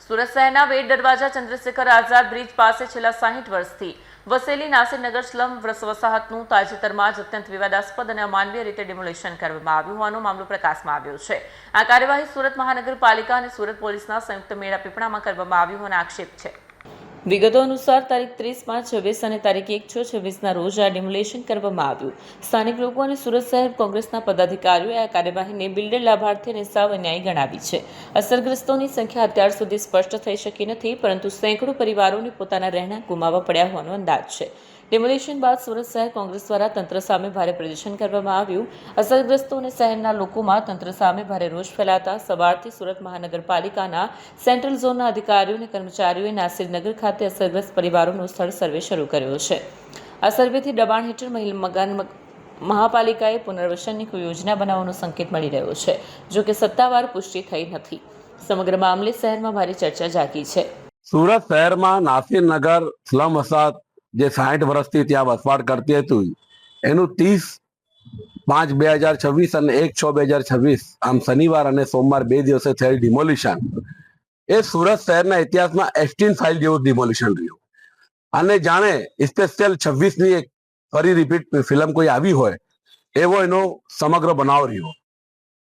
સુરત શહેરના વેડ દરવાજા ચંદ્રશેખર આઝાદ બ્રિજ પાસે છેલ્લા 60 વર્ષથી વસેલી નાસિરનગર સ્લમ વસાહતનું તાજેતરમાં જ અત્યંત વિવાદાસ્પદ અને અમાનવીય રીતે ડિમોલિશન કરવામાં આવ્યું હોવાનો મામલો પ્રકાશમાં આવ્યો છે। આ કાર્યવાહી સુરત મહાનગરપાલિકા અને સુરત પોલીસના સંયુક્ત મેળાપીપળામાં કરવામાં આવી હોવાનો આક્ષેપ છે। વિગતો અનુસાર તારીખ 30/5/26 અને તારીખ 1/6/26ના રોજ આ ડિમોલિશન કરવામાં આવ્યું। સ્થાનિક લોકો અને સુરત શહેર કોંગ્રેસના પદાધિકારીઓએ આ કાર્યવાહીને બિલ્ડર લાભાર્થી અને સાવ અન્યાયી ગણાવી છે। અસરગ્રસ્તોની સંખ્યા અત્યાર સુધી સ્પષ્ટ થઈ શકી નથી, પરંતુ સેંકડો પરિવારોને પોતાના રહેણાંક ગુમાવવા પડ્યા હોવાનો અંદાજ છે। ડિમોલિશન બાદ સુરત શહેર કોંગ્રેસ દ્વારા તંત્ર સામે ભારે પ્રદર્શન કરવામાં આવ્યું। અસરગ્રસ્તો અને શહેરના લોકોમાં તંત્ર સામે ભારે રોષ ફેલાતા સવારથી સુરત મહાનગરપાલિકાના સેન્ટ્રલ ઝોનના અધિકારીઓ અને કર્મચારીઓએ નાસિરનગર ખાતે અસરગ્રસ્ત પરિવારોનો સ્થળ સર્વે શરૂ કર્યો છે। આ સર્વેથી દબાણ હેઠળ મહાપાલિકાએ પુનર્વસનની કોઈ યોજના બનાવવાનો સંકેત મળી રહ્યો છે, જો કે સત્તાવાર પુષ્ટિ થઈ નથી। સમગ્ર મામલે શહેરમાં ભારે ચર્ચા જાગી છે। સુરત શહેરમાં નાસિરનગર સ્લમ વસાહત જે 60 વર્ષથી ત્યાં વસવાટ કરતી હતી, એનું 30/5/2026 અને 1/6/2026 આમ શનિવાર અને સોમવાર 2 દિવસે થયેલ ડિમોલિશન એ સુરત શહેરના ઇતિહાસમાં એસ્ટીન ફાઇલ જેવું ડિમોલિશન રહ્યું। અને જાણે સ્પેશિયલ 26ની એક ફરી રિપીટ ફિલ્મ કોઈ આવી હોય એવો એનો સમગ્ર બનાવ રહ્યો।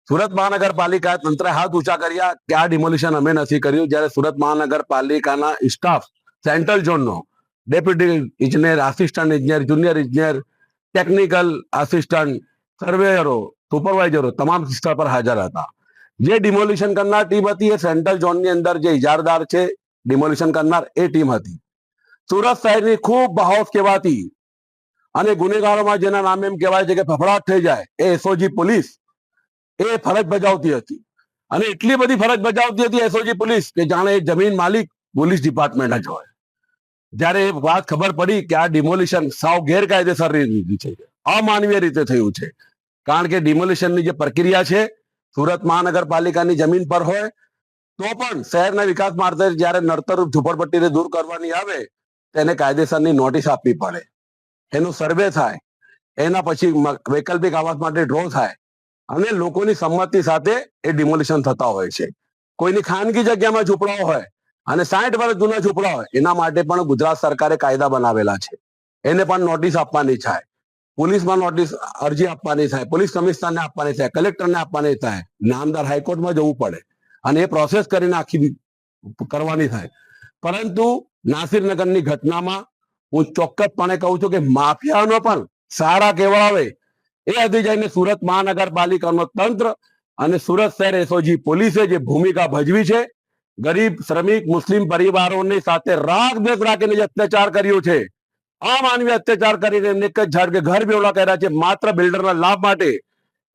સુરત મહાનગરપાલિકાએ તંત્રે હાથ ઊંચા કર્યા કે આ ડિમોલિશન અમે નથી કર્યું, જ્યારે સુરત મહાનગરપાલિકાના સ્ટાફ સેન્ટ્રલ ઝોનનો ડેપ્યુટી ઇજનેર, આસિસ્ટન્ટ ઇજનેર, જુનિયર ઇજનેર, ટેકનિકલ આસિસ્ટન્ટ, સર્વેયરો, સુપરવાઇઝરો તમામ સ્થળ પર હાજર હતા। જે ડિમોલિશન કરનાર ટીમ હતી એ સેન્ટ્રલ ઝોનની અંદર જે ઇજારદાર છે ડિમોલિશન કરનાર એ ટીમ હતી। સુરત શહેરની ખૂબ બહાવ કહેવાતી અને ગુનેગારોમાં જેના નામ એમ કહેવાય છે કે ફફડાટ થઈ જાય એ એસઓજી પોલીસ એ ફરજ બજાવતી હતી। અને એટલી બધી ફરજ બજાવતી હતી એસઓજી પોલીસ કે જાણે એ જમીન માલિક પોલીસ ડિપાર્ટમેન્ટ જ હોય। જ્યારે એ વાત ખબર પડી કે આ ડિમોલિશન સાવ ગેરકાયદેસર રીતે છે, અમાનવીય રીતે થયું છે, કારણ કે ડિમોલિશનની જે પ્રક્રિયા છે સુરત મહાનગરપાલિકાની જમીન પર હોય તો પણ શહેરના વિકાસ માટે જ્યારે નડતરરૂપ ઝુંપડપટ્ટીને દૂર કરવાની આવે તેને કાયદેસરની નોટિસ આપવી પડે, એનું સર્વે થાય, એના પછી વૈકલ્પિક આવાસ માટે ડ્રો થાય અને લોકોની સંમતિ સાથે એ ડિમોલિશન થતા હોય છે। કોઈની ખાનગી જગ્યામાં ઝૂંપડા હોય અને 60 વર્ષ જૂના ઝૂંપડા હોય એના માટે પણ ગુજરાત સરકારે કાયદા બનાવેલા છે, એને પણ નોટિસ આપવાની થાય, પોલીસમાં નોટિસ અરજી આપવાની થાય, પોલીસ કમિશનરને આપવાની થાય, કલેક્ટરને આપવાની થાય, નામદાર હાઈકોર્ટમાં જવું પડે અને એ પ્રોસેસ કરીને આખી કરવાની થાય। પરંતુ નાસિરનગરની ઘટનામાં હું ચોક્કસપણે કહું છું કે માફિયાનો પણ સારા કહેવાવે એ હજી જઈને સુરત મહાનગરપાલિકાનો તંત્ર અને સુરત શહેર એસઓજી પોલીસે જે ભૂમિકા ભજવી છે, ગરીબ શ્રમિક મુસ્લિમ પરિવારોની સાથે રાગ દ્વેષ રાખીને જે અત્યાચાર કર્યો છે, અમાનવીય અત્યાચાર કરીને એમને એક જ ઝાડ કે ઘર બેવડા કર્યા છે માત્ર બિલ્ડરના લાભ માટે,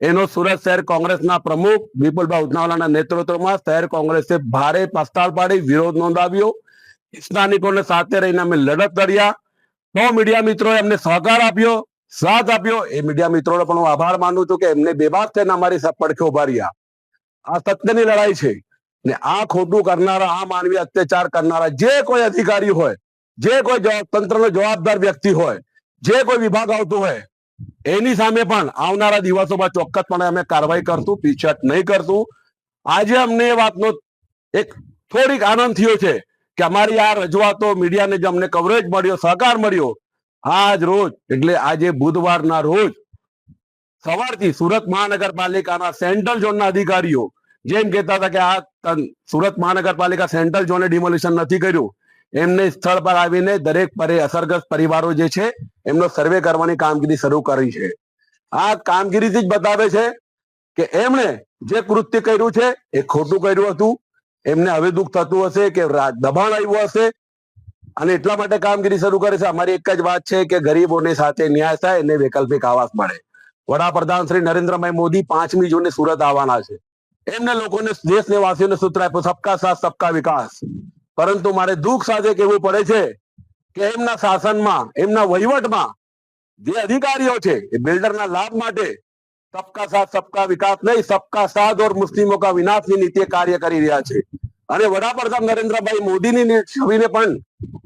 એનો સુરત શહેર કોંગ્રેસના પ્રમુખ વિપુલભાઈ ઉધનાવાલાના નેતૃત્વમાં શહેર કોંગ્રેસે ભારે પસ્તાળ પાડી વિરોધ નોંધાવ્યો। સ્થાનિકોને સાથે રહીને અમે લડત લડ્યા, તો મીડિયા મિત્રોએ અમને સહકાર આપ્યો, સાથ આપ્યો। એ મીડિયા મિત્રોનો પણ હું આભાર માનું છું કે એમને બેબાક થઈને અમારી પડખે ઉભા રહ્યા। આ સત્યની લડાઈ છે ને આ ખોટું કરનારા, આ માનવીય અત્યાચાર કરનારા જે કોઈ અધિકારી હોય, જે કોઈ તંત્રનો જવાબદાર વ્યક્તિ હોય, જે કોઈ વિભાગ આવતું હોય એની સામે પણ આવનારા દિવસોમાં ચોક્કસપણે અમે કાર્યવાહી કરશું, પીછેહટ નહીં કરશું। આજે અમને એ વાતનો એક થોડીક આનંદ થયો છે કે અમારી આ રજૂઆતો મીડિયાને જે અમને કવરેજ મળ્યો, સહકાર મળ્યો, આજ રોજ એટલે આજે બુધવારના રોજ સવારથી સુરત મહાનગરપાલિકાના સેન્ટ્રલ ઝોનના અધિકારીઓ જેમ કહેતા હતા કે આ સુરત મહાનગરપાલિકા સેન્ટ્રલ ઝોને ડિમોલિશન નથી કર્યું, એમને સ્થળ પર આવીને દરેક અસરગ્રસ્ત પરિવારો જે છે એમનો સર્વે કરવાની કામગીરી શરૂ કરી છે। આ કામગીરીથી જ બતાવે છે કે એમણે જે કૃત્ય કર્યું છે એ ખોટું કર્યું હતું, એમને હવે દુઃખ થતું હશે કે દબાણ આવ્યું હશે અને એટલા માટે કામગીરી શરૂ કરે છે। અમારી એક જ વાત છે કે ગરીબોની સાથે ન્યાય થાય અને વૈકલ્પિક આવાસ મળે। વડાપ્રધાન શ્રી નરેન્દ્રભાઈ મોદી 5મી જૂને સુરત આવવાના છે, એમને લોકોને દેશવાસીઓને સૂત્ર આપ્યું સબકા સાથ સબકા વિકાસ। પરંતુ મારે દુઃખ સાથે કહેવું પડે છે કે એમના શાસનમાં, એમના વહીવટમાં જે અધિકારીઓ છે એ બિલ્ડરના લાભ માટે સબકા સાથ સબકા વિકાસ નહીં, સબકા સાથ और મુસ્લિમો કા વિનાશની નીતિ કાર્ય કરી રહ્યા છે અને વડાપ્રધાન નરેન્દ્રભાઈ મોદીની છબીને પણ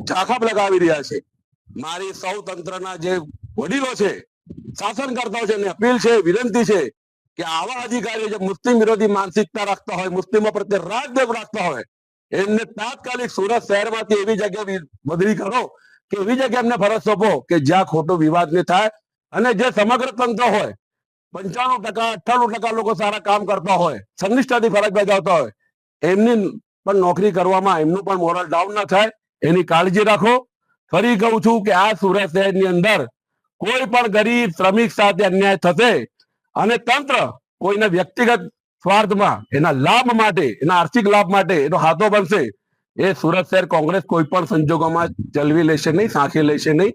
ઝાંખપ લગાવી રહ્યા છે। મારી સૌ તંત્રના જે વડીલો છે, શાસનકર્તાઓ છે, એની અપીલ છે, વિનંતી છે કે આવા અધિકારીઓ જે મુસ્લિમ વિરોધી માનસિકતા રાખતા હોય, મુસ્લિમો પ્રત્યે રાગદ્વેષ રાખતા હોય એમને તાત્કાલિક સુરત શહેરમાંથી એવી જગ્યાએ બદલી કરો કે એવી જગ્યાએ એમને ફરજ સોંપો કે જ્યાં ખોટો વિવાદ નહીં થાય અને જે સમગ્ર તંત્ર હોય 95% 98% લોકો સારા કામ કરતા હોય, સંનિષ્ઠાથી ફરજ બજાવતા હોય, એમની પણ નોકરી કરવામાં એમનું પણ મોરલ ડાઉન ના થાય એની કાળજી રાખો. ફરી કહું છું કે આ સુરત શહેરની અંદર કોઈ પણ ગરીબ શ્રમિક સાથે અન્યાય થશે અને તંત્ર કોઈના વ્યક્તિગત સ્વાર્થમાં એના લાભ માટે, એના આર્થિક લાભ માટે એનો હાથો બનશે, એ સુરત શહેર કોંગ્રેસ કોઈ પણ સંજોગોમાં ચલવી લેશે નહીં, સાંખી લેશે નહીં.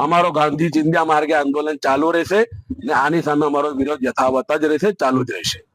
અમારો ગાંધી ચિંધ્યા માર્ગે આંદોલન ચાલુ રહેશે ને આની સામે અમારો વિરોધ યથાવત જ રહેશે, ચાલુ જ રહેશે.